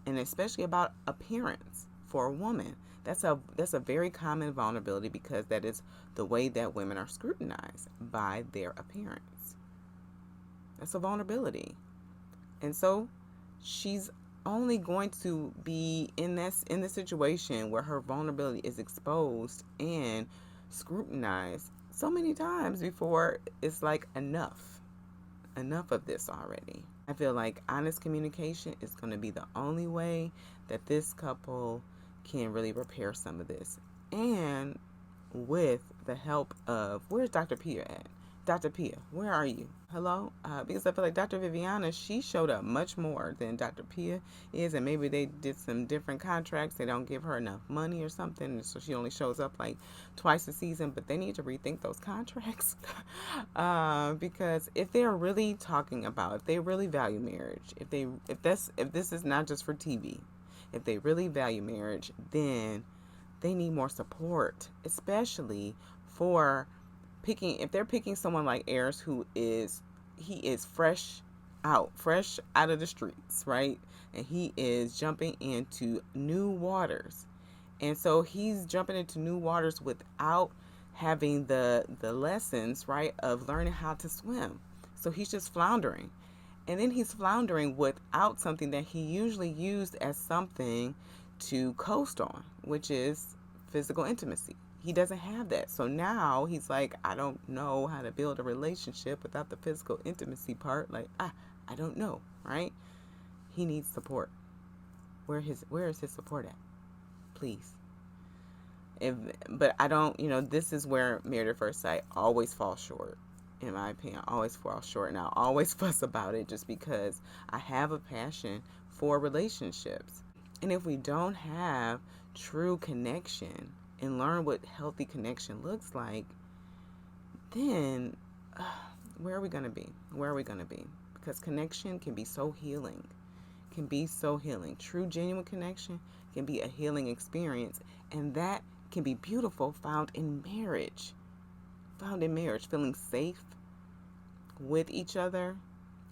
And especially about appearance for a woman. That's a very common vulnerability, because that is the way that women are scrutinized, by their appearance. That's a vulnerability. And so she's only going to be in this situation where her vulnerability is exposed and scrutinized so many times before it's like enough of this already. I feel like honest communication is going to be the only way that this couple can really repair some of this, and with the help of, where's Dr. Pia at? Dr. Pia, where are you? Hello? Because I feel like Dr. Viviana, she showed up much more than Dr. Pia is, and maybe they did some different contracts. They don't give her enough money or something, so she only shows up like twice a season. But they need to rethink those contracts because if they're really talking about, if they really value marriage, if this is not just for TV, if they really value marriage, then they need more support, especially for if they're picking someone like Eris, he is fresh out of the streets, right? And he is jumping into new waters. And so he's jumping into new waters without having the lessons, right, of learning how to swim. So he's just floundering. And then he's floundering without something that he usually used as something to coast on, which is physical intimacy. He doesn't have that. So now he's like, I don't know how to build a relationship without the physical intimacy part. Like, I don't know, right? He needs support. Where is his support at? Please. But I don't, this is where Married at First Sight always falls short. In my opinion, always falls short. And I always fuss about it just because I have a passion for relationships. And if we don't have true connection and learn what healthy connection looks like, then where are we going to be? Because connection can be so healing. True, genuine connection can be a healing experience, and that can be beautiful, found in marriage, feeling safe with each other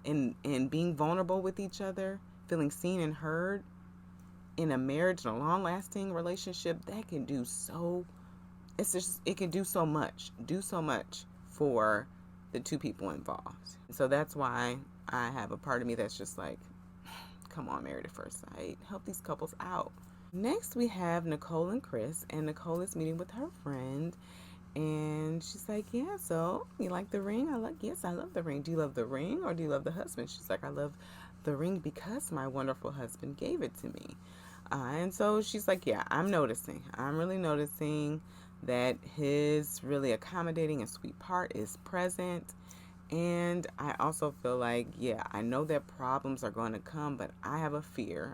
and being vulnerable with each other, feeling seen and heard. In a marriage, in a long-lasting relationship, that can do so it's just, it can do so much for the two people involved. So that's why I have a part of me that's just like, come on, Married at First Sight, help these couples out. Next, we have Nicole and Chris, and Nicole is meeting with her friend, and she's like, yeah, so you like the ring? Yes, I love the ring. Do you love the ring or do you love the husband? She's like, I love the ring because my wonderful husband gave it to me. And so she's like, yeah, I'm really noticing that his really accommodating and sweet part is present. And I also feel like, yeah, I know that problems are going to come, but I have a fear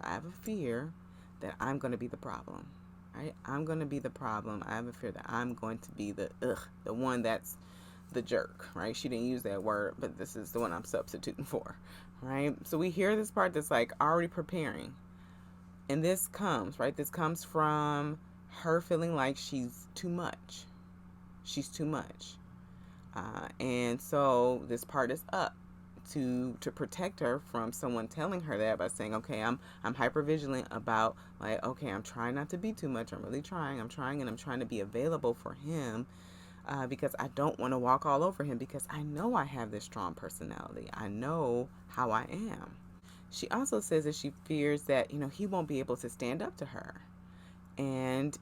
that I'm going to be the problem. Right? I'm going to be the problem. I have a fear that I'm going to be the one that's the jerk, right? She didn't use that word, but this is the one I'm substituting for, right? So we hear this part that's like already preparing. And this comes, right? This comes from her feeling like she's too much. She's too much. And so this part is up to protect her from someone telling her that by saying, okay, I'm hyper vigilant about, like, okay, I'm trying not to be too much. I'm really trying. I'm trying to be available for him, because I don't want to walk all over him, because I know I have this strong personality. I know how I am. She also says that she fears that, he won't be able to stand up to her. And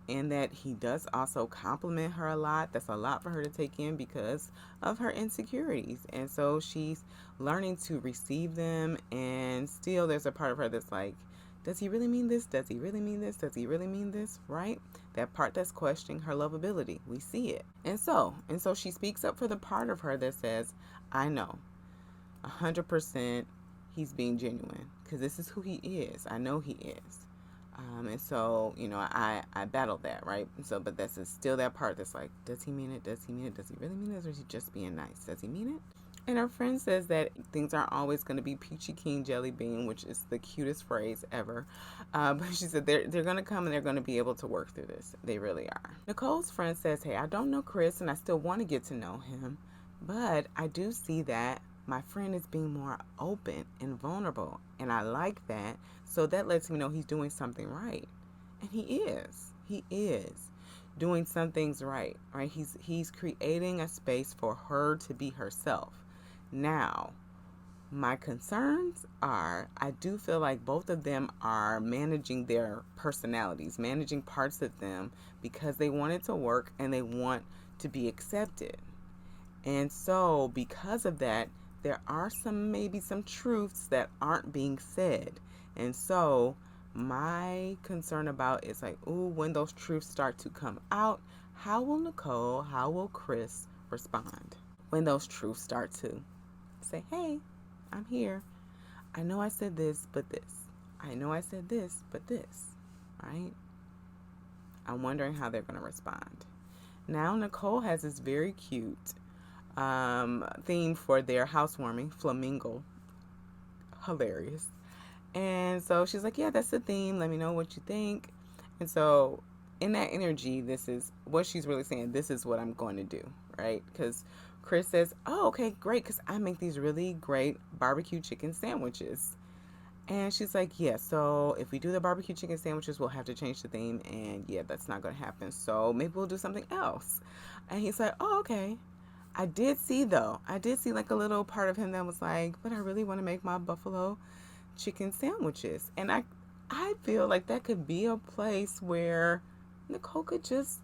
that he does also compliment her a lot. That's a lot for her to take in because of her insecurities. And so she's learning to receive them. And still there's a part of her that's like, does he really mean this? Does he really mean this? Does he really mean this? Right? That part that's questioning her lovability. We see it. And so she speaks up for the part of her that says, I know 100% he's being genuine because this is who he is. I know he is. And so, I battled that, right? And so, but this is still that part that's like, does he mean it? Does he mean it? Does he really mean this? Or is he just being nice? Does he mean it? And her friend says that things aren't always going to be peachy keen jelly bean, which is the cutest phrase ever. But she said they're going to come and they're going to be able to work through this. They really are. Nicole's friend says, hey, I don't know Chris and I still want to get to know him, but I do see that my friend is being more open and vulnerable, and I like that. So that lets me know he's doing something right. And he is doing some things right? He's creating a space for her to be herself. Now, my concerns are, I do feel like both of them are managing their personalities, managing parts of them because they want it to work and they want to be accepted. And so because of that, there are maybe some truths that aren't being said. And so my concern about is like, when those truths start to come out, how will Chris respond? When those truths start to say, hey, I'm here. I know I said this, but this. I know I said this, but this, right? I'm wondering how they're going to respond. Now Nicole has this very cute theme for their housewarming, flamingo. Hilarious. And so she's like, yeah, that's the theme. Let me know what you think. And so in that energy, this is what she's really saying. This is what I'm going to do, right? Because Chris says, oh, okay, great, because I make these really great barbecue chicken sandwiches. And she's like, yeah, so if we do the barbecue chicken sandwiches, we'll have to change the theme. And yeah, that's not going to happen. So maybe we'll do something else. And he's like, oh, okay. I did see like a little part of him that was like, but I really want to make my buffalo chicken sandwiches. And I feel like that could be a place where Nicole could just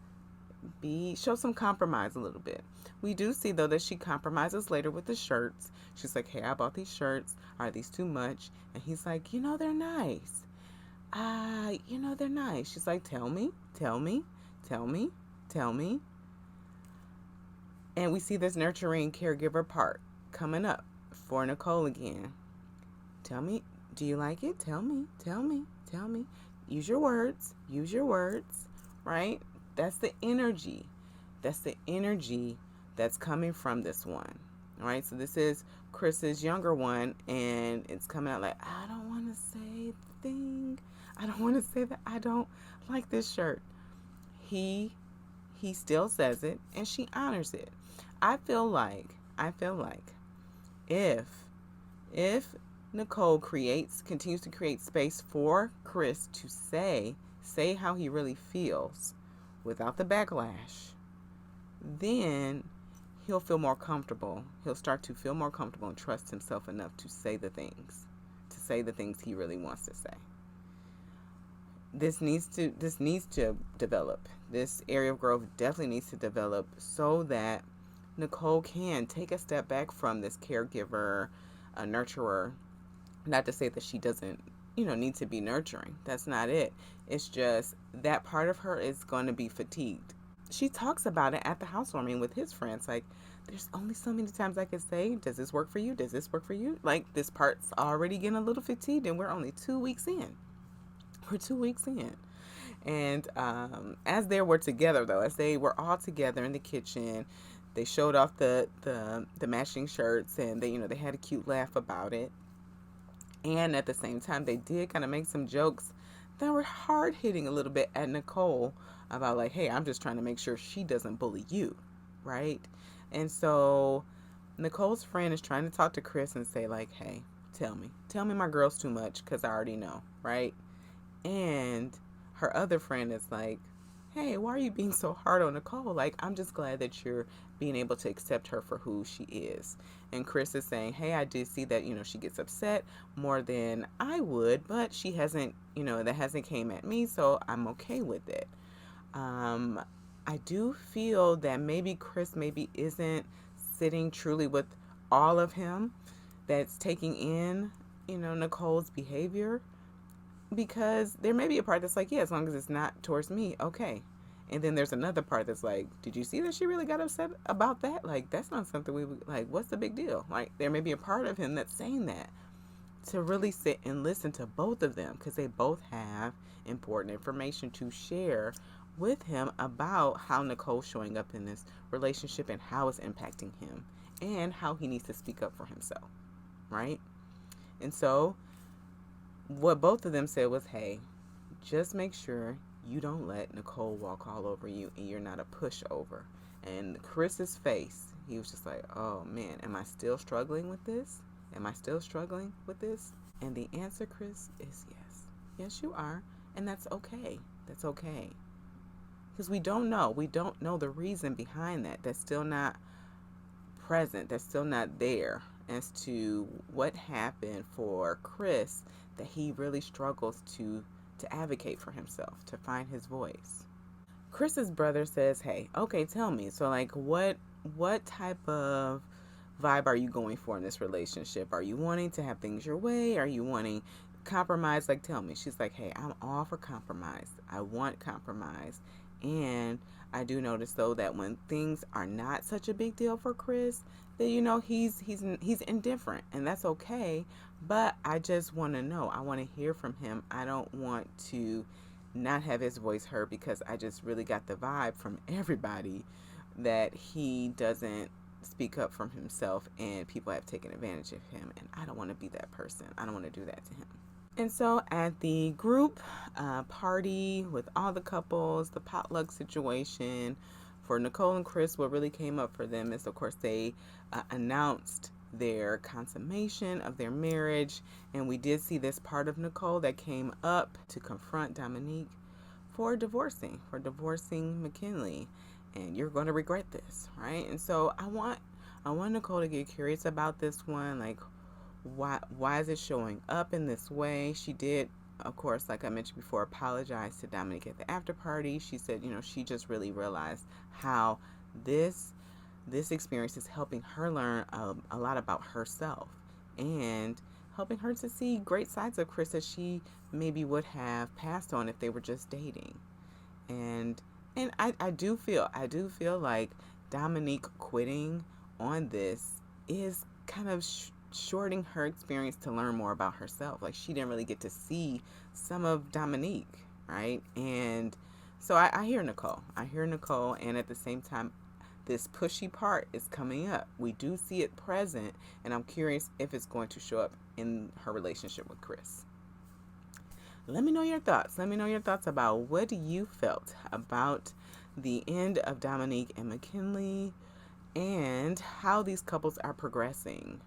show some compromise a little bit. We do see though that she compromises later with the shirts. She's like, hey, I bought these shirts. Are these too much? And he's like, they're nice. They're nice. She's like, tell me. And we see this nurturing caregiver part coming up for Nicole again. Tell me, do you like it? Tell me. Use your words, right? That's the energy. That's coming from this one, right? So this is Chris's younger one, and it's coming out like, I don't want to say the thing. I don't want to say that I don't like this shirt. He still says it, and she honors it. I feel like if Nicole continues to create space for Chris to say how he really feels, without the backlash, then he'll feel more comfortable. He'll start to feel more comfortable and trust himself enough to say the things he really wants to say. This needs to develop. This area of growth definitely needs to develop so that Nicole can take a step back from this caregiver, nurturer. Not to say that she doesn't, need to be nurturing. That's not it. It's just that part of her is going to be fatigued. She talks about it at the housewarming with his friends. Like, there's only so many times I can say, does this work for you? Does this work for you? Like, this part's already getting a little fatigued, and we're only 2 weeks in. We're 2 weeks in. And as they were together, though, as they were all together in the kitchen, they showed off the matching shirts, and they had a cute laugh about it. And at the same time, they did kind of make some jokes that were hard hitting a little bit at Nicole about like, hey, I'm just trying to make sure she doesn't bully you, right? And so Nicole's friend is trying to talk to Chris and say like, hey, tell me my girl's too much, because I already know, right? And her other friend is like, hey, why are you being so hard on Nicole? Like, I'm just glad that you're being able to accept her for who she is. And Chris is saying, hey, I did see that, she gets upset more than I would, but she hasn't, that hasn't came at me, so I'm okay with it. I do feel that maybe Chris isn't sitting truly with all of him, that's taking in, Nicole's behavior. Because there may be a part that's like, yeah, as long as it's not towards me, okay. And then there's another part that's like, did you see that she really got upset about that? Like, that's not something we would, like, what's the big deal? Like, there may be a part of him that's saying that. To really sit and listen to both of them, because they both have important information to share with him about how Nicole's showing up in this relationship and how it's impacting him and how he needs to speak up for himself, right? And so what both of them said was, hey, just make sure you don't let Nicole walk all over you and you're not a pushover. And Chris's face, he was just like, oh man, am I still struggling with this? Am I still struggling with this? And the answer, Chris, is yes. Yes, you are. And that's okay. That's okay. Because we don't know the reason behind that. That's still not present. That's still not there as to what happened for Chris, that he really struggles to advocate for himself, to find his voice. Chris's brother says, hey, okay, tell me. So like, what type of vibe are you going for in this relationship? Are you wanting to have things your way? Are you wanting compromise? Like, tell me. She's like, hey, I'm all for compromise. I want compromise. And I do notice though that when things are not such a big deal for Chris, that he's indifferent, and that's okay. But I just want to know. I want to hear from him. I don't want to not have his voice heard, because I just really got the vibe from everybody that he doesn't speak up for himself, and people have taken advantage of him, and I don't want to be that person. I don't want to do that to him. And so at the group party with all the couples, the potluck situation for Nicole and Chris, what really came up for them is, of course, they announced their consummation of their marriage. And we did see this part of Nicole that came up to confront Dominique for divorcing McKinley. And you're going to regret this, right? And so I want Nicole to get curious about this one. Like, why is it showing up in this way? She did, of course, like I mentioned before, apologize to Dominique at the after party. She said, she just really realized how this experience is helping her learn a lot about herself, and helping her to see great sides of Chris that she maybe would have passed on if they were just dating. And I do feel like Dominique quitting on this is kind of shorting her experience to learn more about herself. Like, she didn't really get to see some of Dominique, right? And so I hear Nicole, and at the same time, this pushy part is coming up. We do see it present, and I'm curious if it's going to show up in her relationship with Chris. Let me know your thoughts. Let me know your thoughts about what you felt about the end of Dominique and McKinley, and how these couples are progressing.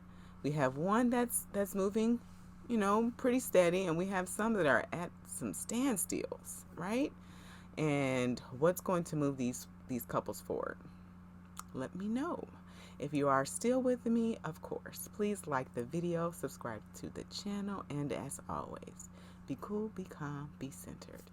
We have one that's moving, pretty steady, and we have some that are at some standstills, right? and what's going to move these couples forward? Let me know. If you are still with me, of course, please like the video, subscribe to the channel, and as always, be cool, be calm, be centered.